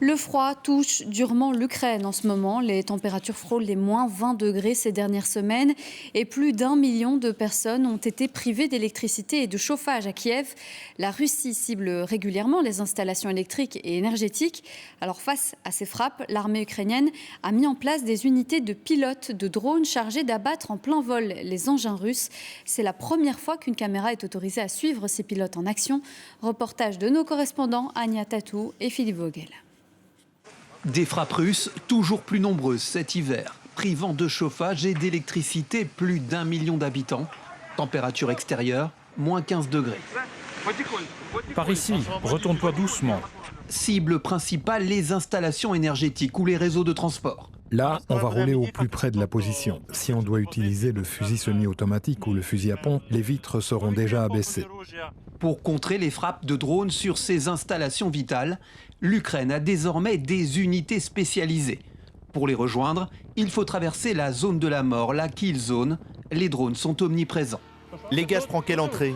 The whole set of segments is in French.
Le froid touche durement l'Ukraine en ce moment. Les températures frôlent les moins 20 degrés ces dernières semaines et plus d'1 million de personnes ont été privées d'électricité et de chauffage à Kiev. La Russie cible régulièrement les installations électriques et énergétiques. Alors face à ces frappes, l'armée ukrainienne a mis en place des unités de pilotes de drones chargés d'abattre en plein vol les engins russes. C'est la première fois qu'une caméra est autorisée à suivre ces pilotes en action. Reportage de nos correspondants Anya Tatou et Philippe Vogel. Des frappes russes toujours plus nombreuses cet hiver, privant de chauffage et d'électricité plus d'1 million d'habitants. Température extérieure, moins 15 degrés. Par ici, retourne-toi doucement. Cible principale, les installations énergétiques ou les réseaux de transport. Là, on va rouler au plus près de la position. Si on doit utiliser le fusil semi-automatique ou le fusil à pompe, les vitres seront déjà abaissées. Pour contrer les frappes de drones sur ces installations vitales, l'Ukraine a désormais des unités spécialisées. Pour les rejoindre, il faut traverser la zone de la mort, la kill zone. Les drones sont omniprésents. Les gars, je prends quelle entrée?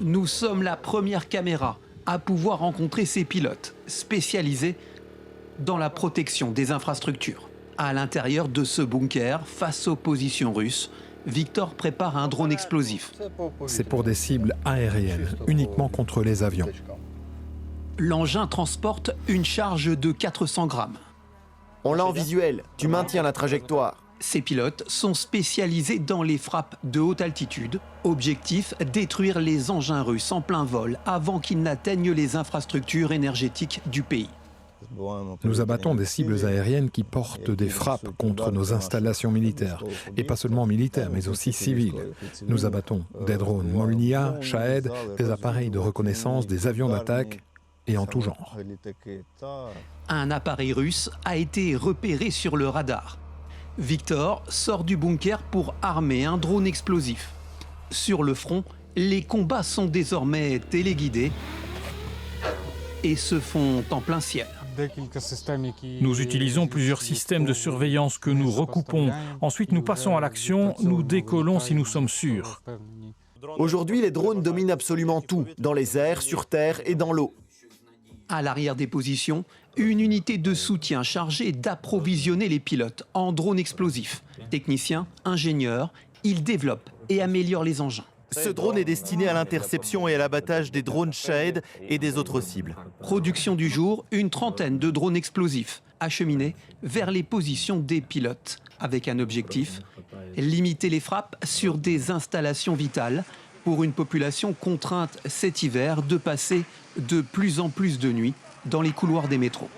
Nous sommes la première caméra à pouvoir rencontrer ces pilotes spécialisés dans la protection des infrastructures. À l'intérieur de ce bunker, face aux positions russes, Victor prépare un drone explosif. C'est pour des cibles aériennes, uniquement contre les avions. L'engin transporte une charge de 400 grammes. On l'a en visuel, tu maintiens la trajectoire. Ces pilotes sont spécialisés dans les frappes de haute altitude. Objectif, détruire les engins russes en plein vol avant qu'ils n'atteignent les infrastructures énergétiques du pays. Nous abattons des cibles aériennes qui portent des frappes contre nos installations militaires. Et pas seulement militaires, mais aussi civiles. Nous abattons des drones Molnia, Shahed, des appareils de reconnaissance, des avions d'attaque et en tout genre. Un appareil russe a été repéré sur le radar. Victor sort du bunker pour armer un drone explosif. Sur le front, les combats sont désormais téléguidés et se font en plein ciel. Nous utilisons plusieurs systèmes de surveillance que nous recoupons. Ensuite, nous passons à l'action, nous décollons si nous sommes sûrs. Aujourd'hui, les drones dominent absolument tout, dans les airs, sur terre et dans l'eau. À l'arrière des positions, une unité de soutien chargée d'approvisionner les pilotes en drones explosifs. Techniciens, ingénieurs, ils développent et améliorent les engins. Ce drone est destiné à l'interception et à l'abattage des drones Shahed et des autres cibles. Production du jour, une trentaine de drones explosifs acheminés vers les positions des pilotes. Avec un objectif, limiter les frappes sur des installations vitales pour une population contrainte cet hiver de passer de plus en plus de nuits dans les couloirs des métros.